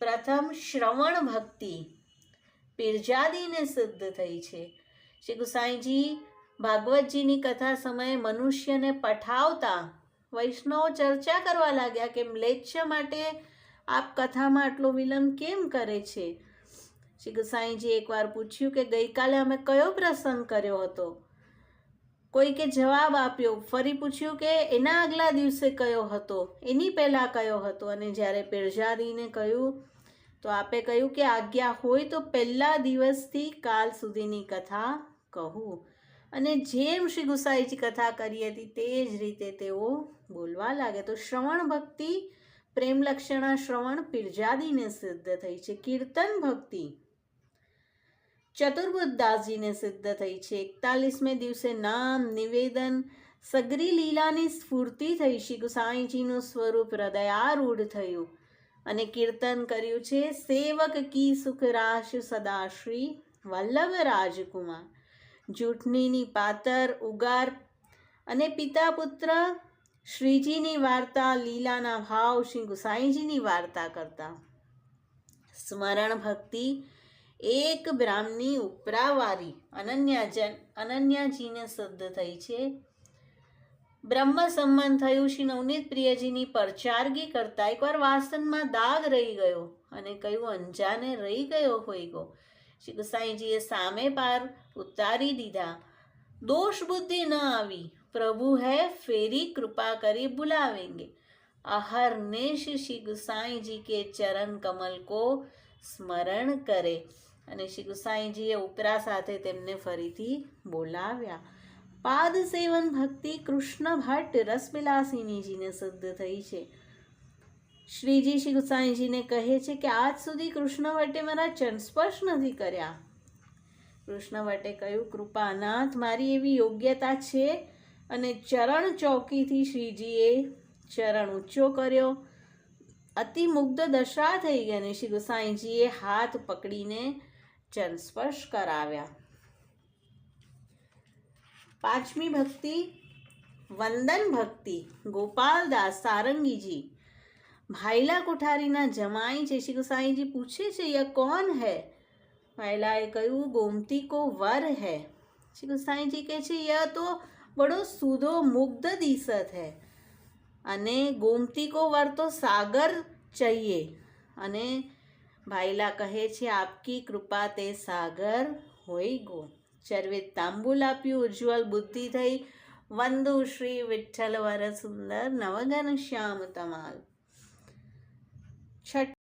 પ્રથમ શ્રવણ ભક્તિ પીરજાદીને સિદ્ધ થઈ છે. શ્રી ગુસાઈજી ભાગવતજીની કથા સમયે મનુષ્યને પઠાવતા વૈષ્ણવ ચર્ચા કરવા લાગ્યા કે મ્લેચ્છ માટે આપ કથામાં આટલો વિલંબ કેમ કરે છે. શ્રી ગુસાઈજી એકવાર પૂછ્યું કે ગઈકાલે અમે કયો પ્રસંગ કર્યો હતો. કોઈકે જવાબ આપ્યો. ફરી પૂછ્યું કે એના આગલા દિવસે કયો હતો, એની પહેલાં કયો હતો. અને જ્યારે પીરજાદીને કહ્યું તો આપે કહ્યું કે આજ્ઞા હોય તો પહેલા દિવસથી કાલ સુધીની કથા કહું. અને જેમ શ્રી ગુસાઈજી કથા કરી હતી તે જ રીતે તેઓ બોલવા લાગે. તો શ્રવણ ભક્તિ પ્રેમ લક્ષણા શ્રવણ પીરજાદીને સિદ્ધ થઈ છે. કીર્તન ભક્તિ ચતુર્બુદ્ધદાસજીને સિદ્ધ થઈ છે. 41મે દિવસે નામ નિવેદન સગરી લીલાની સ્ફૂર્તિ થઈ. શ્રી ગુસાઈજીનું સ્વરૂપ હૃદયારૂઢ થયું અને કીર્તન કર્યું છે. સેવક કી સુખ રાશ સદા શ્રી વલ્લભ રાજકુમાર. જૂઠનીની પાતર ઉગાર અને પિતા પુત્ર શ્રીજીની વાર્તા, લીલાના ભાવ શ્રી ગુસાઈજીની વાર્તા કરતા. સ્મરણ ભક્તિ એક બ્રાહ્મણી ઉપરાવારી અનન્યાજીને સિદ્ધ થઈ છે. બ્રહ્મ સંબંધ થયું. શ્રી નવનીત પ્રિયજીની પરચારગી કરતા એકવાર વાસણમાં દાગ રહી ગયો અને કહ્યું અંજાને રહી ગયો હોય ગો. શ્રી ગુસાઈજીએ સામે પાર ઉતારી દીધા. દોષ બુદ્ધિ ન આવી, પ્રભુ હૈ ફેરી કૃપા કરી બુલાવેંગે. અહર્નિશ શ્રી ગુસાઈજી કે ચરણ કમલ કો સ્મરણ કરે. અને શ્રી ગુસાઈજીએ ઉપરા સાથે તેમને ફરીથી બોલાવ્યા. પાદ સેવન ભક્તિ કૃષ્ણ ભટ્ટ રસબિલાસિનીજીને સિદ્ધ થઈ છે. શ્રીજી શ્રી ગુસાઈજીને કહે છે કે આજ સુધી કૃષ્ણ ભટ્ટે મારા ચરણ સ્પર્શ નથી કર્યા. કૃષ્ણ ભટ્ટે કહ્યું કૃપાનાથ મારી એવી યોગ્યતા છે. અને ચરણ ચોકીથી શ્રીજીએ ચરણ ઊંચો કર્યો. અતિ મુગ્ધ દશા થઈ ગઈ અને શ્રી ગુસાઈજીએ હાથ પકડીને ચરણ સ્પર્શ કરાવ્યા. 5મી ભક્તિ વંદન ભક્તિ ગોપાલદાસ સારંગીજી. ભાઈલા કોઠારીના જમાઈ છે. શ્રી ગુસાઈજી પૂછે છે યહ કોણ હૈ? ભાઈલાએ કહ્યું गोमती को वर है. श्री गुसाई जी કહે છે यह तो बड़ो सूदो मुग्ध दिसत है અને गोमती को वर तो सागर चाहिए. અને ભાઈલા કહે છે આપકી કૃપા તે સાગર હોય ગો. ચરવે તાંબુલ આપ્યું. ઉજ્જવલ બુદ્ધિ થઈ. વંદુ શ્રી વિઠ્ઠલ વર સુંદર નવગન શ્યામ તમાલ. 6